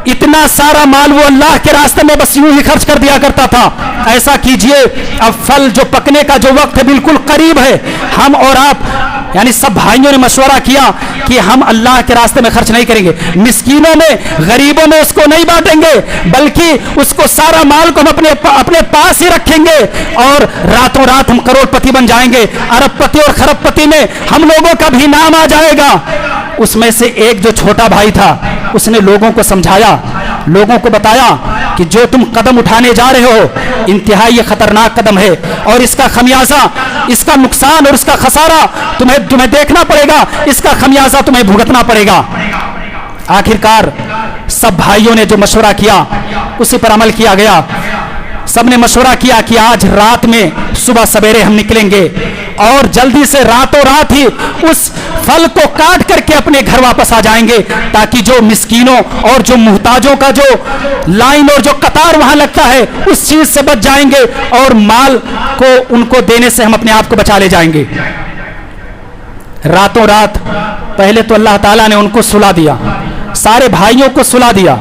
इतना सारा माल वो अल्लाह के रास्ते में बस यूं ही खर्च कर दिया करता था। ऐसा कीजिए, अब फल जो पकने का जो वक्त है बिल्कुल करीब है, हम और आप यानी सब भाइयों ने मशवरा किया कि हम अल्लाह के रास्ते में खर्च नहीं करेंगे, मिस्कीनों में गरीबों में उसको नहीं बांटेंगे, बल्कि उसको सारा माल को हम अपने पास ही रखेंगे और रातों रात हम करोड़पति बन जाएंगे, अरबपति और खरबपति में हम लोगों का भी नाम आ जाएगा। उसमें से एक जो छोटा भाई था उसने लोगों को समझाया, लोगों को बताया कि जो तुम कदम उठाने जा रहे हो इंतहाई खतरनाक कदम है और इसका खमियाजा, इसका नुकसान और इसका खसारा तुम्हें देखना पड़ेगा, इसका खमियाजा तुम्हें भुगतना पड़ेगा। आखिरकार सब भाइयों ने जो मशवरा किया उसी पर अमल किया गया। सबने मशवरा किया कि आज रात में सुबह सवेरे हम निकलेंगे और जल्दी से रातों रात ही उस फल को काट करके अपने घर वापस आ जाएंगे, ताकि जो मिस्कीनों और जो मुहताजों का जो लाइन और जो कतार वहां लगता है उस चीज से बच जाएंगे और माल को उनको देने से हम अपने आप को बचा ले जाएंगे। रातों रात पहले तो अल्लाह ताला ने उनको सुला दिया, सारे भाइयों को सुला दिया।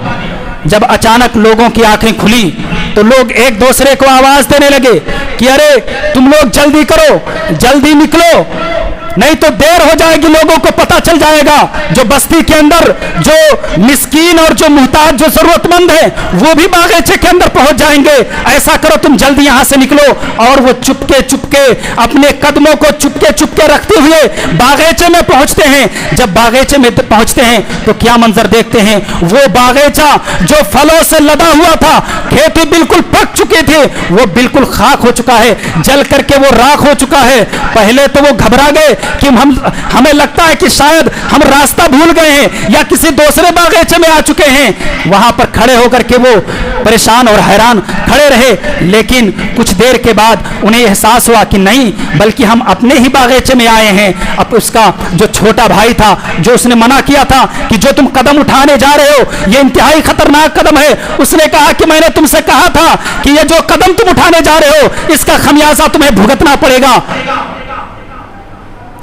जब अचानक लोगों की आंखें खुली तो लोग एक दूसरे को आवाज देने लगे कि अरे तुम लोग जल्दी करो, जल्दी निकलो, नहीं तो देर हो जाएगी, लोगों को पता चल जाएगा। जो बस्ती के अंदर जो मिस्कीन और जो मुहताज जो जरूरतमंद है वो भी बागीचे के अंदर पहुंच जाएंगे। ऐसा करो तुम जल्दी यहां से निकलो। और वो चुपके चुपके अपने कदमों को चुपके चुपके रखते हुए बागीचे में पहुंचते हैं। जब बागीचे में पहुंचते हैं तो क्या मंजर देखते हैं, वो बागीचा जो फलों से लदा हुआ था, खेती बिल्कुल पक चुकी थी, वो बिल्कुल खाक हो चुका है, जल करके वो राख हो चुका है। पहले तो वो घबरा गए कि हमें लगता है कि शायद हम रास्ता भूल गए हैं या किसी दूसरे बागीचे में आ चुके हैं। वहां पर खड़े होकर के वो परेशान और हैरान खड़े रहे, लेकिन कुछ देर के बाद उन्हें एहसास हुआ कि नहीं, बल्कि हम अपने ही बागीचे में आए हैं। अब उसका जो छोटा भाई था, जो उसने मना किया था कि जो तुम कदम उठाने जा रहे हो ये इंतहाई खतरनाक कदम है, उसने कहा कि मैंने तुमसे कहा था कि ये जो कदम तुम उठाने जा रहे हो इसका खमियाजा तुम्हें भुगतना पड़ेगा।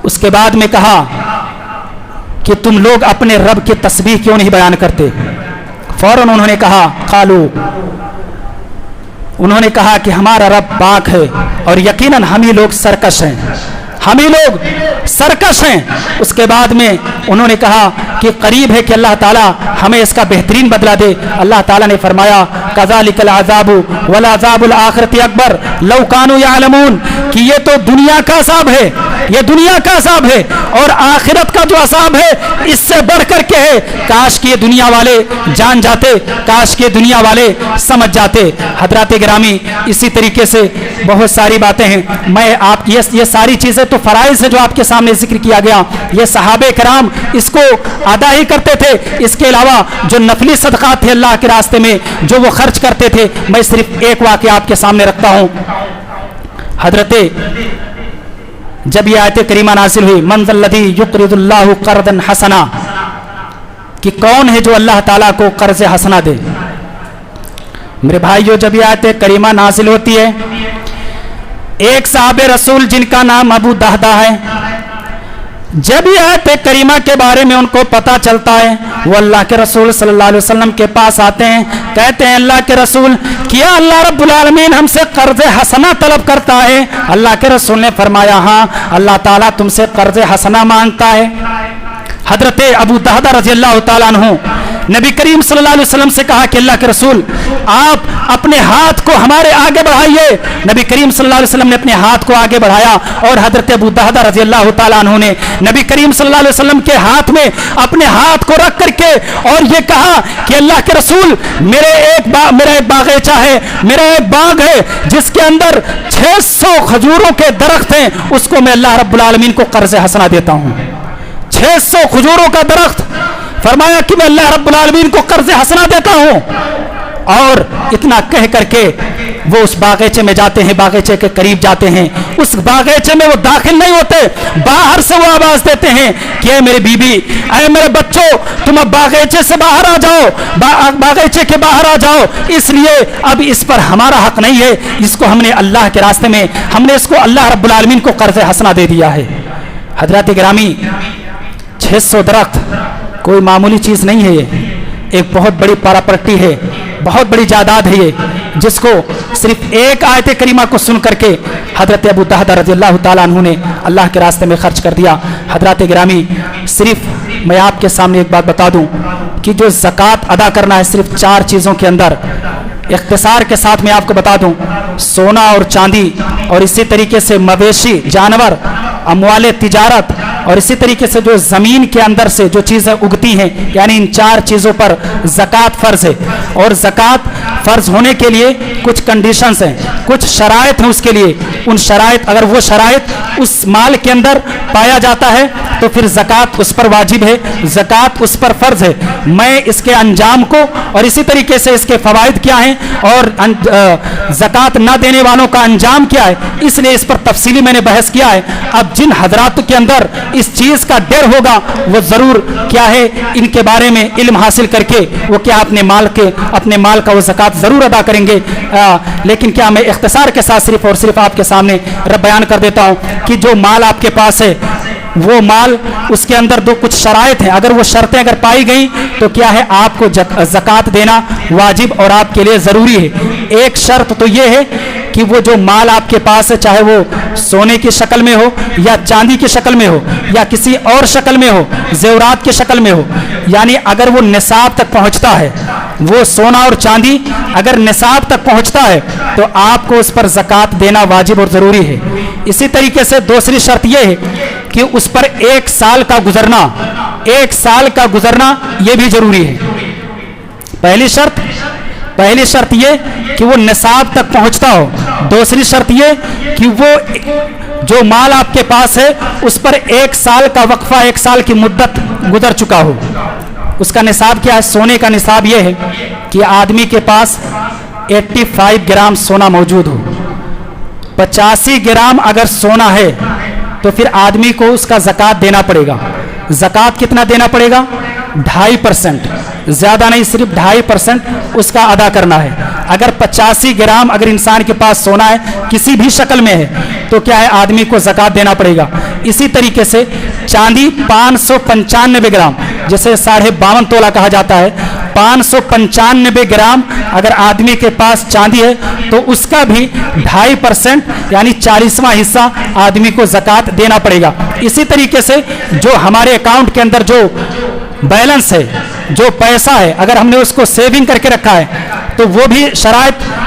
उसके बाद में कहा कि तुम लोग अपने रब की तस्बीह क्यों नहीं बयान करते। फौरन उन्होंने कहा कालू, उन्होंने कहा कि हमारा रब पाक है और यकीनन हम ही लोग सरकश हैं, हम ही लोग सरकश हैं। उसके बाद में उन्होंने कहा कि करीब है कि अल्लाह ताला हमें इसका बेहतरीन बदला दे। अल्लाह ताला ने फरमाया कज़ालिकल अज़ाबु वल अज़ाबुल आखिरति अकबर लौ कानू यअलमून, कि ये तो दुनिया का अज़ाब है, ये दुनिया का अज़ाब है और आखिरत का जो अज़ाब है इससे बढ़ करके है। काश कि ये दुनिया वाले जान जाते, काश कि दुनिया वाले समझ जाते। हजरात गिरामी, इसी तरीके से बहुत सारी बातें हैं। मैं आप ये सारी चीजें तो फराइज है जो आपके सामने जिक्र किया गया, ये सहाबे कराम इसको अदा ही करते थे। इसके अलावा जो नफली सदक़ात थे अल्लाह के रास्ते में जो वो खर्च करते थे, मैं सिर्फ एक वाक़या आपके सामने रखता हूँ। हजरते जब ये आयत करीमा नाज़िल हुई मंज़ल्लज़ी युक़रिदुल्लाहु क़र्ज़न हसना, कि कौन है जो अल्लाह ताला को कर्ज हसना दे। मेरे भाइयों, जब ये आयत करीमा नाज़िल होती है, एक साहबे रसूल जिनका नाम अबू दहदा है, जब ये आयत करीमा के बारे में उनको पता चलता है, वो अल्लाह के रसूल सल्लल्लाहु अलैहि वसल्लम के पास आते हैं, कहते हैं अल्लाह के रसूल, क्या अल्लाह रब्बुल आलमीन हमसे कर्ज हसना तलब करता है? अल्लाह के रसूल ने फरमाया हाँ, अल्लाह ताला तुमसे कर्ज हसना मांगता है। हजरत अबू दहदा रज़ी अल्लाह ताला अन्हु नबी करीम सल्लल्लाहु अलैहि वसल्लम से कहा कि अल्लाह के रसूल आप अपने हाथ को हमारे आगे बढ़ाइए। नबी करीम सल्लल्लाहु अलैहि वसल्लम ने अपने हाथ को आगे बढ़ाया और हजरत अबू दहदा रज़ी अल्लाह ताला अन्हु ने नबी करीम सल्लल्लाहु अलैहि वसल्लम के हाथ में अपने हाथ को रख करके और ये कहा कि अल्लाह के रसूल मेरा एक बागीचा है, मेरा एक बाग है जिसके अंदर 600 खजूरों के दरख्त हैं, उसको मैं अल्लाह रब्बुल आलमीन को कर्ज हसना देता हूँ। 600 खजूरों का दरख्त, फरमाया कि मैं अल्लाह रब्बुल आलमीन को कर्ज हसना देता हूँ। और इतना कह करके वो उस बागीचे में जाते हैं, बागीचे के करीब जाते हैं। उस बागीचे में वो दाखिल नहीं होते, बाहर से वो आवाज देते हैं कि ऐ मेरी बीबी, ऐ मेरे बच्चों, तुम अब बागीचे से बाहर आ जाओ, बागीचे के बाहर आ जाओ, इसलिए अब इस पर हमारा हक नहीं है, इसको हमने अल्लाह के रास्ते में, हमने इसको अल्लाह रब्बुल आलमीन को कर्ज हसना दे दिया है। हजरत गिरामी 600 दरख्त कोई मामूली चीज़ नहीं है, ये एक बहुत बड़ी प्रॉपर्टी है, बहुत बड़ी जायदाद है ये, जिसको सिर्फ एक आयत करीमा को सुन करके हज़रत अबू दहदा रज़ियल्लाहु ताला अन्हु ने अल्लाह के रास्ते में खर्च कर दिया। हज़रात गिरामी, सिर्फ मैं आपके सामने एक बात बता दूं कि जो ज़कात अदा करना है सिर्फ 4 चीज़ों के अंदर, इख्तिसार के साथ मैं आपको बता दूं, सोना और चांदी, और इसी तरीके से मवेशी जानवर, अमवाले तिजारत, और इसी तरीके से जो ज़मीन के अंदर से जो चीज़ें उगती हैं, यानी इन 4 चीज़ों पर ज़कात फ़र्ज़ है। और ज़कात फ़र्ज़ होने के लिए कुछ कंडीशंस हैं, कुछ शराइत हैं उसके लिए। उन शराइत, अगर वो शराइत उस माल के अंदर पाया जाता है तो फिर ज़कात उस पर वाजिब है, ज़कात उस पर फ़र्ज़ है। मैं इसके अंजाम को और इसी तरीके से इसके फ़वाइद क्या हैं और ज़कात ना देने वालों का अंजाम क्या है, इसलिए इस पर तफसीली मैंने बहस किया है। अब जिन हजरात के अंदर इस चीज़ का डर होगा वो ज़रूर क्या है इनके बारे में इल्म हासिल करके वो क्या अपने माल का वो ज़कात ज़रूर अदा करेंगे। लेकिन क्या मैं इख्तिसार के साथ सिर्फ और सिर्फ आपके सामने बयान कर देता हूँ कि जो माल आपके पास है वो माल, उसके अंदर दो कुछ शराइत हैं, अगर वो शर्तें अगर पाई गई तो क्या है आपको ज़कात देना वाजिब और आपके लिए ज़रूरी है। एक शर्त तो ये है कि वो जो माल आपके पास है, चाहे वो सोने की शक्ल में हो या चांदी की शक्ल में हो या किसी और शक्ल में हो, ज़ेवरात की शक्ल में हो, यानी अगर वो निसाब तक पहुंचता है, वो सोना और चांदी अगर निसाब तक पहुंचता है तो आपको उस पर ज़कात देना वाजिब और ज़रूरी है। इसी तरीके से दूसरी शर्त यह है कि उस पर 1 साल का गुजरना, 1 साल का गुजरना यह भी जरूरी है। पहली शर्त ये कि वो निसाब तक पहुंचता हो। दूसरी शर्त ये कि वो जो माल आपके पास है उस पर 1 साल का वक्फा, 1 साल की मुद्दत गुजर चुका हो। उसका निसाब क्या है? सोने का निसाब ये है कि आदमी के पास 85 ग्राम सोना मौजूद हो। 85 ग्राम अगर सोना है तो फिर आदमी को उसका ज़कात देना पड़ेगा। ज़कात कितना देना पड़ेगा? 2.5%, ज़्यादा नहीं, सिर्फ 2.5% उसका अदा करना है। अगर 85 ग्राम अगर इंसान के पास सोना है किसी भी शक्ल में है तो क्या है आदमी को ज़कात देना पड़ेगा। इसी तरीके से चांदी 595 ग्राम, जिसे 52.5 तोला कहा जाता है, 595 ग्राम अगर आदमी के पास चांदी है तो उसका भी 2.5% यानी 40वां हिस्सा आदमी को ज़कात देना पड़ेगा। इसी तरीके से जो हमारे अकाउंट के अंदर जो बैलेंस है, जो पैसा है, अगर हमने उसको सेविंग करके रखा है तो वो भी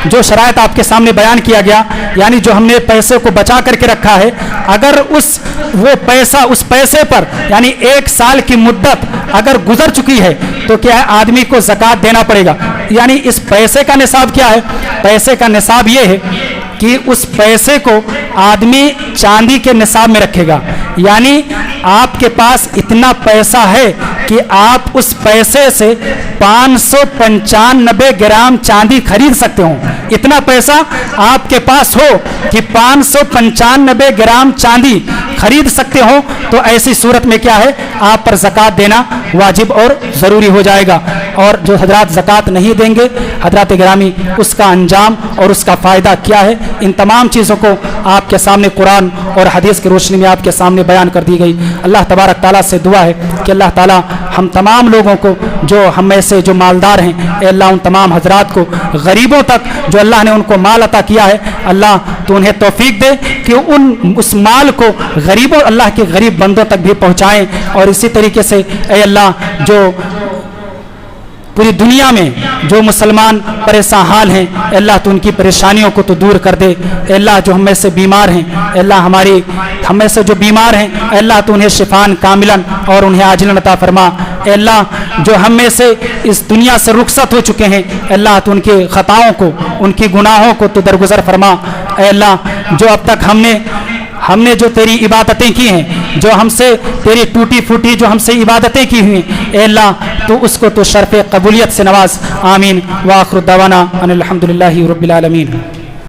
जो शराइत आपके सामने बयान किया गया, यानी जो हमने पैसे को बचा करके रखा है, अगर उस पैसे पर यानी 1 साल की मुद्दत अगर गुजर चुकी है तो क्या है आदमी को ज़कात देना पड़ेगा। यानी इस पैसे का निसाब क्या है? पैसे का निसाब ये है कि उस पैसे को आदमी चांदी के निसाब में रखेगा, यानी आपके पास इतना पैसा है कि आप उस पैसे से 595 ग्राम चांदी खरीद सकते हो। इतना पैसा आपके पास हो कि 595 ग्राम चांदी खरीद सकते हो तो ऐसी सूरत में क्या है आप पर ज़कात देना वाजिब और ज़रूरी हो जाएगा। और जो हजरात ज़कात नहीं देंगे, हजरात गिरामी, उसका अंजाम और उसका फ़ायदा क्या है, इन तमाम चीज़ों को आपके सामने कुरान और हदीस की रोशनी में आपके सामने बयान कर दी गई। अल्लाह तबारक ताला से दुआ है कि अल्लाह ताला हम तमाम लोगों को, जो हम में से जो मालदार हैं, अल्लाह उन तमाम हजरात को, गरीबों तक जो अल्लाह ने उनको माल अता किया है, अल्लाह तो उन्हें तौफीक दे कि उस माल को गरीबों, अल्लाह के गरीब बंदों तक भी पहुँचाएँ। और इसी तरीके से अल्लाह जो पूरी दुनिया में जो मुसलमान परेशान हाल हैं, अल्लाह तो उनकी परेशानियों को तो दूर कर दे। अल्लाह जो हम में से बीमार हैं, अल्लाह हम में से जो बीमार हैं, अल्लाह तो उन्हें शिफान कामिलन और उन्हें आजिलन अता फरमा। अल्लाह जो हम में से इस दुनिया से रुखसत हो चुके हैं, अल्लाह तो उनके ख़ताओं को, उनकी गुनाहों को तो दरगुजर फरमा। अल्लाह जो अब तक हमने जो तेरी इबादतें की हैं, जो हमसे तेरी टूटी फूटी जो हमसे इबादतें की हुई, अल्लाह तो उसको तो शर्फ़ कबूलियत से नवाज। आमीन। व आखिर दवाना अनिल हम्दुलिल्लाहि रब्बिल आलमीन।